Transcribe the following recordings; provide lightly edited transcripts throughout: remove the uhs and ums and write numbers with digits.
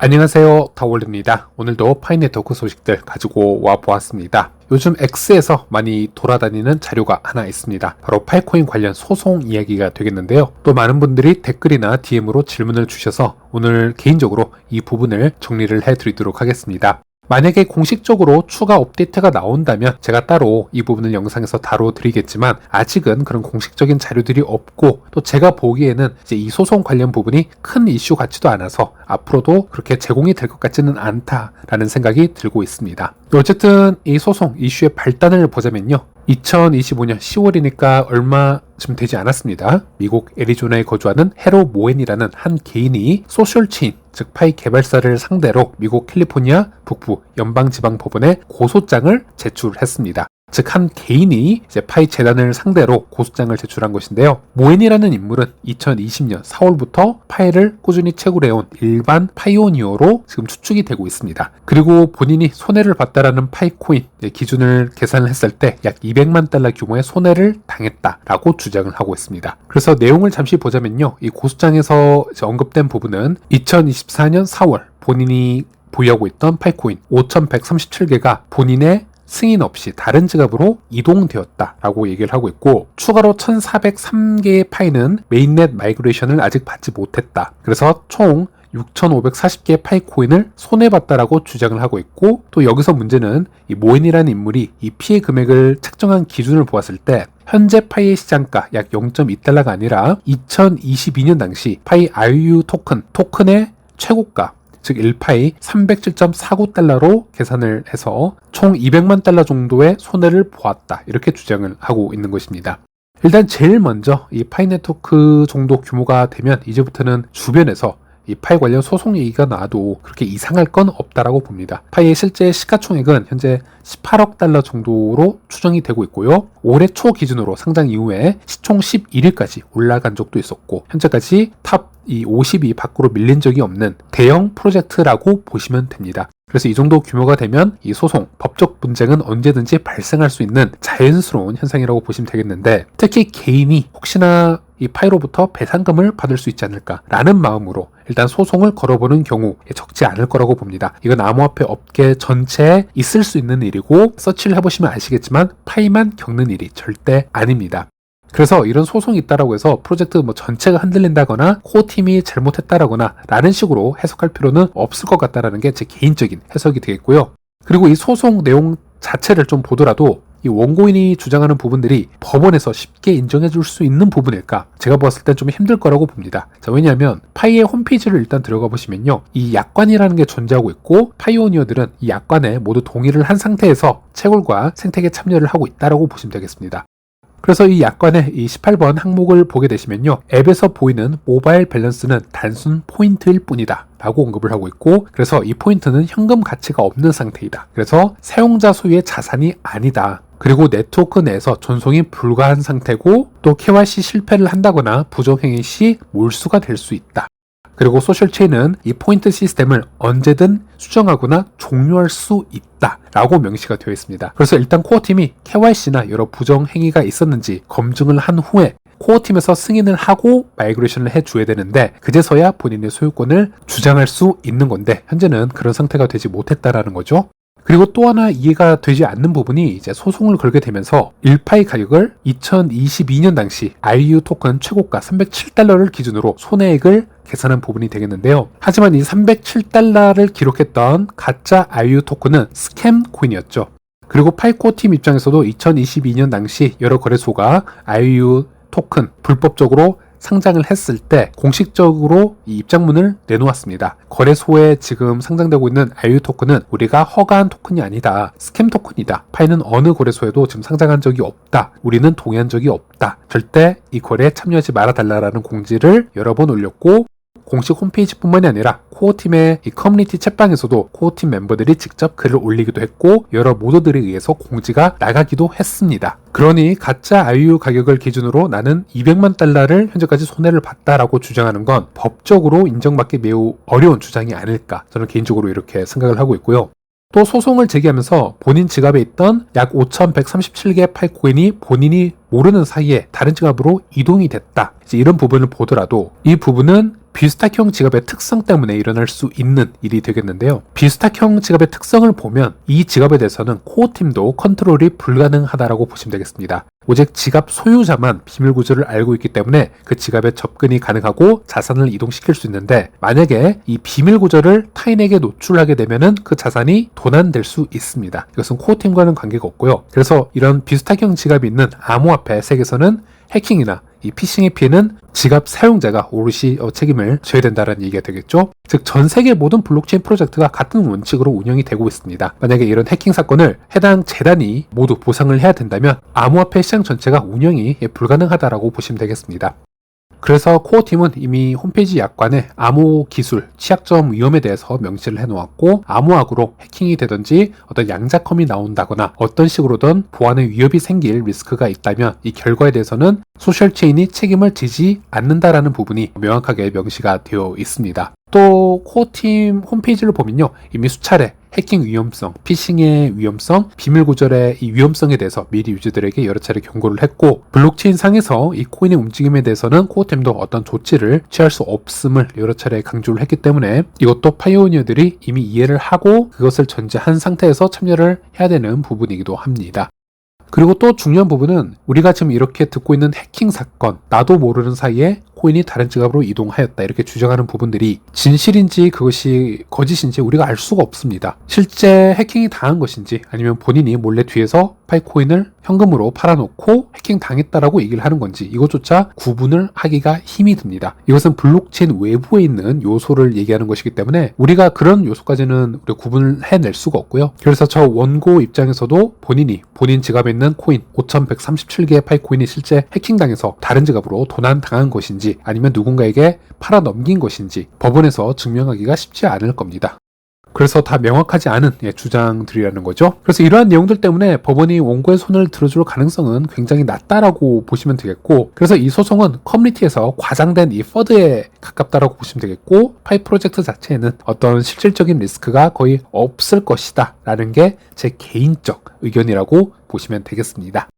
안녕하세요, 다올입니다. 오늘도 파이네트워크 소식들 가지고 와 보았습니다. 요즘 X에서 많이 돌아다니는 자료가 하나 있습니다. 바로 파이코인 관련 소송 이야기가 되겠는데요. 또 많은 분들이 댓글이나 DM으로 질문을 주셔서 오늘 개인적으로 이 부분을 정리를 해드리도록 하겠습니다. 만약에 공식적으로 추가 업데이트가 나온다면 제가 따로 이 부분을 영상에서 다뤄드리겠지만 아직은 그런 공식적인 자료들이 없고 또 제가 보기에는 이제 이 소송 관련 부분이 큰 이슈 같지도 않아서 앞으로도 그렇게 제공이 될 것 같지는 않다라는 생각이 들고 있습니다. 어쨌든 이 소송 이슈의 발단을 보자면요. 2025년 10월이니까 얼마쯤 되지 않았습니다. 미국 애리조나에 거주하는 헤로 모엔이라는 한 개인이 소셜체인, 즉 파이 개발사를 상대로 미국 캘리포니아 북부 연방지방법원에 고소장을 제출했습니다. 즉 한 개인이 이제 파이 재단을 상대로 고소장을 제출한 것인데요. 모엔이라는 인물은 2020년 4월부터 파이를 꾸준히 채굴해온 일반 파이오니어로 지금 추측이 되고 있습니다. 그리고 본인이 손해를 봤다라는 파이코인 기준을 계산을 했을 때 약 200만 달러 규모의 손해를 당했다라고 주장을 하고 있습니다. 그래서 내용을 잠시 보자면요. 이 고소장에서 언급된 부분은 2024년 4월 본인이 보유하고 있던 파이코인 5,137개가 본인의 승인 없이 다른 지갑으로 이동되었다라고 얘기를 하고 있고, 추가로 1,403개의 파이는 메인넷 마이그레이션을 아직 받지 못했다. 그래서 총 6,540개의 파이코인을 손해봤다라고 주장을 하고 있고, 또 여기서 문제는 이 모엔이라는 인물이 이 피해 금액을 책정한 기준을 보았을 때 현재 파이의 시장가 약 0.2달러가 아니라 2022년 당시 파이 IOU 토큰의 최고가, 즉 1파이 307.49달러로 계산을 해서 총 200만 달러 정도의 손해를 보았다, 이렇게 주장을 하고 있는 것입니다. 일단 제일 먼저 이 파이 네트워크 정도 규모가 되면 이제부터는 주변에서 이 파이 관련 소송 얘기가 나와도 그렇게 이상할 건 없다라고 봅니다. 파이의 실제 시가총액은 현재 18억 달러 정도로 추정이 되고 있고요. 올해 초 기준으로 상장 이후에 시총 11위까지 올라간 적도 있었고, 현재까지 탑 50위 밖으로 밀린 적이 없는 대형 프로젝트라고 보시면 됩니다. 그래서 이 정도 규모가 되면 이 소송, 법적 분쟁은 언제든지 발생할 수 있는 자연스러운 현상이라고 보시면 되겠는데, 특히 개인이 혹시나 이 파이로부터 배상금을 받을 수 있지 않을까라는 마음으로 일단 소송을 걸어보는 경우 적지 않을 거라고 봅니다. 이건 암호화폐 업계 전체에 있을 수 있는 일이고, 서치를 해보시면 아시겠지만 파이만 겪는 일이 절대 아닙니다. 그래서 이런 소송이 있다라고 해서 프로젝트 전체가 흔들린다거나 코어팀이 잘못했다라거나 라는 식으로 해석할 필요는 없을 것 같다라는 게 제 개인적인 해석이 되겠고요. 그리고 이 소송 내용 자체를 좀 보더라도 이 원고인이 주장하는 부분들이 법원에서 쉽게 인정해 줄 수 있는 부분일까? 제가 봤을 땐 좀 힘들 거라고 봅니다. 자, 왜냐하면 파이의 홈페이지를 일단 들어가 보시면요. 이 약관이라는 게 존재하고 있고, 파이오니어들은 이 약관에 모두 동의를 한 상태에서 채굴과 생태계 참여를 하고 있다라고 보시면 되겠습니다. 그래서 이 약관의 이 18번 항목을 보게 되시면요. 앱에서 보이는 모바일 밸런스는 단순 포인트일 뿐이다 라고 언급을 하고 있고, 그래서 이 포인트는 현금 가치가 없는 상태이다. 그래서 사용자 소유의 자산이 아니다. 그리고 네트워크 내에서 전송이 불가한 상태고, 또 KYC 실패를 한다거나 부정행위 시 몰수가 될 수 있다. 그리고 소셜체인은 이 포인트 시스템을 언제든 수정하거나 종료할 수 있다 라고 명시가 되어 있습니다. 그래서 일단 코어팀이 KYC나 여러 부정행위가 있었는지 검증을 한 후에 코어팀에서 승인을 하고 마이그레이션을 해줘야 되는데, 그제서야 본인의 소유권을 주장할 수 있는 건데, 현재는 그런 상태가 되지 못했다라는 거죠. 그리고 또 하나 이해가 되지 않는 부분이 이제 소송을 걸게 되면서 1파이 가격을 2022년 당시 IOU 토큰 최고가 307달러를 기준으로 손해액을 계산한 부분이 되겠는데요. 하지만 이 307달러를 기록했던 가짜 IOU 토큰은 스캠 코인이었죠. 그리고 파이코 팀 입장에서도 2022년 당시 여러 거래소가 IOU 토큰 불법적으로 상장을 했을 때 공식적으로 이 입장문을 내놓았습니다. 거래소에 지금 상장되고 있는 IOU 토큰은 우리가 허가한 토큰이 아니다. 스캠 토큰이다. 파이는 어느 거래소에도 지금 상장한 적이 없다. 우리는 동의한 적이 없다. 절대 이 거래에 참여하지 말아달라는 공지를 여러 번 올렸고, 공식 홈페이지뿐만이 아니라 코어팀의 이 커뮤니티 챗방에서도 코어팀 멤버들이 직접 글을 올리기도 했고, 여러 모드들에 의해서 공지가 나가기도 했습니다. 그러니 가짜 IOU 가격을 기준으로 나는 200만 달러를 현재까지 손해를 봤다라고 주장하는 건 법적으로 인정받기 매우 어려운 주장이 아닐까, 저는 개인적으로 이렇게 생각을 하고 있고요. 또 소송을 제기하면서 본인 지갑에 있던 약 5,137개의 파이코인이 본인이 모르는 사이에 다른 지갑으로 이동이 됐다, 이런 부분을 보더라도 이 부분은 비스탁형 지갑의 특성 때문에 일어날 수 있는 일이 되겠는데요. 비스탁형 지갑의 특성을 보면 이 지갑에 대해서는 코어 팀도 컨트롤이 불가능하다라고 보시면 되겠습니다. 오직 지갑 소유자만 비밀 구조를 알고 있기 때문에 그 지갑에 접근이 가능하고 자산을 이동시킬 수 있는데, 만약에 이 비밀 구조를 타인에게 노출하게 되면은 그 자산이 도난될 수 있습니다. 이것은 코어 팀과는 관계가 없고요. 그래서 이런 비스탁형 지갑이 있는 암호화폐 세계에서는 해킹이나 이 피싱의 피해는 지갑 사용자가 오롯이 책임을 져야 된다는 얘기가 되겠죠. 즉, 전 세계 모든 블록체인 프로젝트가 같은 원칙으로 운영이 되고 있습니다. 만약에 이런 해킹 사건을 해당 재단이 모두 보상을 해야 된다면 암호화폐 시장 전체가 운영이 불가능하다라고 보시면 되겠습니다. 그래서 코어팀은 이미 홈페이지 약관에 암호 기술, 취약점 위험에 대해서 명시를 해놓았고, 암호학으로 해킹이 되든지 어떤 양자컴이 나온다거나 어떤 식으로든 보안의 위협이 생길 리스크가 있다면 이 결과에 대해서는 소셜체인이 책임을 지지 않는다라는 부분이 명확하게 명시가 되어 있습니다. 또 코어팀 홈페이지를 보면요, 이미 수차례 해킹 위험성, 피싱의 위험성, 비밀 구절의 이 위험성에 대해서 미리 유저들에게 여러 차례 경고를 했고, 블록체인 상에서 이 코인의 움직임에 대해서는 코어팀도 어떤 조치를 취할 수 없음을 여러 차례 강조를 했기 때문에 이것도 파이오니어들이 이미 이해를 하고 그것을 전제한 상태에서 참여를 해야 되는 부분이기도 합니다. 그리고 또 중요한 부분은 우리가 지금 이렇게 듣고 있는 해킹 사건, 나도 모르는 사이에 코인이 다른 지갑으로 이동하였다 이렇게 주장하는 부분들이 진실인지 그것이 거짓인지 우리가 알 수가 없습니다. 실제 해킹이 당한 것인지 아니면 본인이 몰래 뒤에서 파이코인을 현금으로 팔아놓고 해킹 당했다라고 얘기를 하는 건지 이것조차 구분을 하기가 힘이 듭니다. 이것은 블록체인 외부에 있는 요소를 얘기하는 것이기 때문에 우리가 그런 요소까지는 우리가 구분을 해낼 수가 없고요. 그래서 저 원고 입장에서도 본인 지갑에 있는 코인 5137개의 파이코인이 실제 해킹당해서 다른 지갑으로 도난당한 것인지 아니면 누군가에게 팔아 넘긴 것인지 법원에서 증명하기가 쉽지 않을 겁니다. 그래서 다 명확하지 않은 주장들이라는 거죠. 그래서 이러한 내용들 때문에 법원이 원고의 손을 들어줄 가능성은 굉장히 낮다라고 보시면 되겠고, 그래서 이 소송은 커뮤니티에서 과장된 이 퍼드에 가깝다라고 보시면 되겠고, 파이 프로젝트 자체에는 어떤 실질적인 리스크가 거의 없을 것이다 라는 게 제 개인적 의견이라고 보시면 되겠습니다.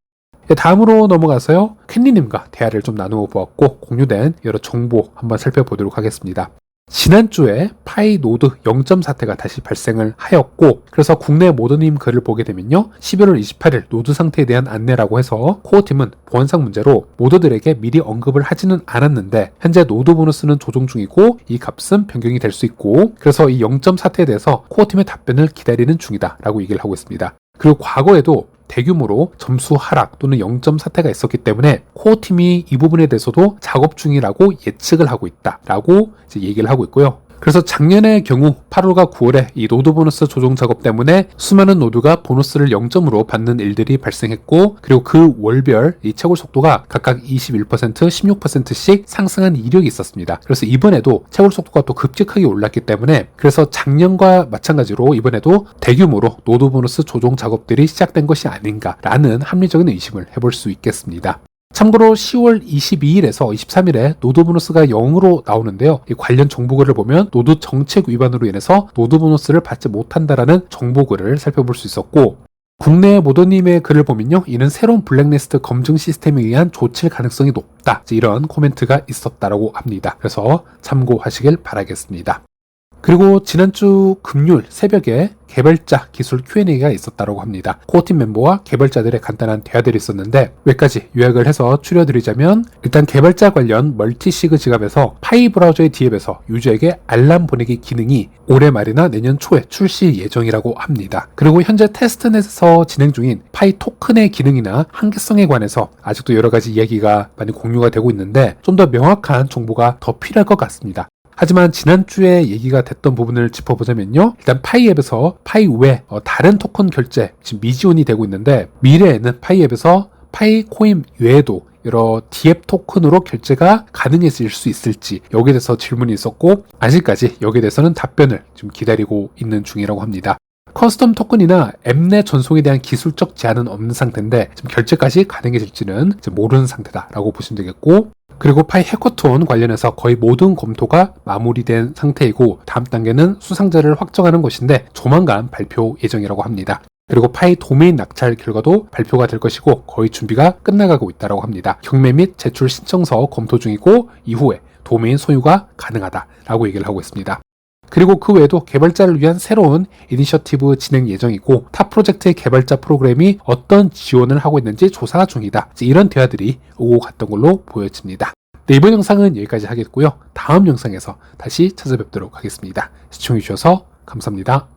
다음으로 넘어가서요, 캔디님과 대화를 좀 나누어 보았고 공유된 여러 정보 한번 살펴보도록 하겠습니다. 지난주에 파이 노드 0점 사태가 다시 발생을 하였고, 그래서 국내 모더님 글을 보게 되면요, 11월 28일 노드 상태에 대한 안내라고 해서 코어팀은 보안상 문제로 모더들에게 미리 언급을 하지는 않았는데 현재 노드 보너스는 조정 중이고 이 값은 변경이 될 수 있고, 그래서 이 0점 사태에 대해서 코어팀의 답변을 기다리는 중이다 라고 얘기를 하고 있습니다. 그리고 과거에도 대규모로 점수 하락 또는 0점 사태가 있었기 때문에 코어팀이 이 부분에 대해서도 작업 중이라고 예측을 하고 있다라고 이제 얘기를 하고 있고요. 그래서 작년의 경우 8월과 9월에 이 노드 보너스 조정 작업 때문에 수많은 노드가 보너스를 0점으로 받는 일들이 발생했고, 그리고 그 월별 이 채굴 속도가 각각 21%, 16%씩 상승한 이력이 있었습니다. 그래서 이번에도 채굴 속도가 또 급격하게 올랐기 때문에, 그래서 작년과 마찬가지로 이번에도 대규모로 노드 보너스 조정 작업들이 시작된 것이 아닌가라는 합리적인 의심을 해볼 수 있겠습니다. 참고로 10월 22일에서 23일에 노드 보너스가 0으로 나오는데요. 이 관련 정보글을 보면 노드 정책 위반으로 인해서 노드 보너스를 받지 못한다라는 정보글을 살펴볼 수 있었고, 국내 모더님의 글을 보면요, 이는 새로운 블랙리스트 검증 시스템에 의한 조치일 가능성이 높다, 이런 코멘트가 있었다라고 합니다. 그래서 참고하시길 바라겠습니다. 그리고 지난주 금요일 새벽에 개발자 기술 Q&A가 있었다고 합니다. 코어팀 멤버와 개발자들의 간단한 대화들이 있었는데 몇 가지 요약을 해서 추려드리자면, 일단 개발자 관련 멀티시그 지갑에서 파이 브라우저의 D앱에서 유저에게 알람 보내기 기능이 올해 말이나 내년 초에 출시 예정이라고 합니다. 그리고 현재 테스트넷에서 진행 중인 파이 토큰의 기능이나 한계성에 관해서 아직도 여러 가지 이야기가 많이 공유가 되고 있는데 좀 더 명확한 정보가 더 필요할 것 같습니다. 하지만 지난주에 얘기가 됐던 부분을 짚어보자면요, 일단 파이 앱에서 파이 외 다른 토큰 결제 지금 미지원이 되고 있는데, 미래에는 파이 앱에서 파이 코인 외에도 여러 DF 토큰으로 결제가 가능해질 수 있을지 여기에 대해서 질문이 있었고, 아직까지 여기에 대해서는 답변을 좀 기다리고 있는 중이라고 합니다. 커스텀 토큰이나 앱 내 전송에 대한 기술적 제한은 없는 상태인데 지금 결제까지 가능해질지는 모르는 상태다라고 보시면 되겠고, 그리고 파이 해커톤 관련해서 거의 모든 검토가 마무리된 상태이고 다음 단계는 수상자를 확정하는 것인데 조만간 발표 예정이라고 합니다. 그리고 파이 도메인 낙찰 결과도 발표가 될 것이고 거의 준비가 끝나가고 있다고 합니다. 경매 및 제출 신청서 검토 중이고 이후에 도메인 소유가 가능하다라고 얘기를 하고 있습니다. 그리고 그 외에도 개발자를 위한 새로운 이니셔티브 진행 예정이고 타 프로젝트의 개발자 프로그램이 어떤 지원을 하고 있는지 조사 중이다. 이런 대화들이 오고 갔던 걸로 보여집니다. 네, 이번 영상은 여기까지 하겠고요. 다음 영상에서 다시 찾아뵙도록 하겠습니다. 시청해주셔서 감사합니다.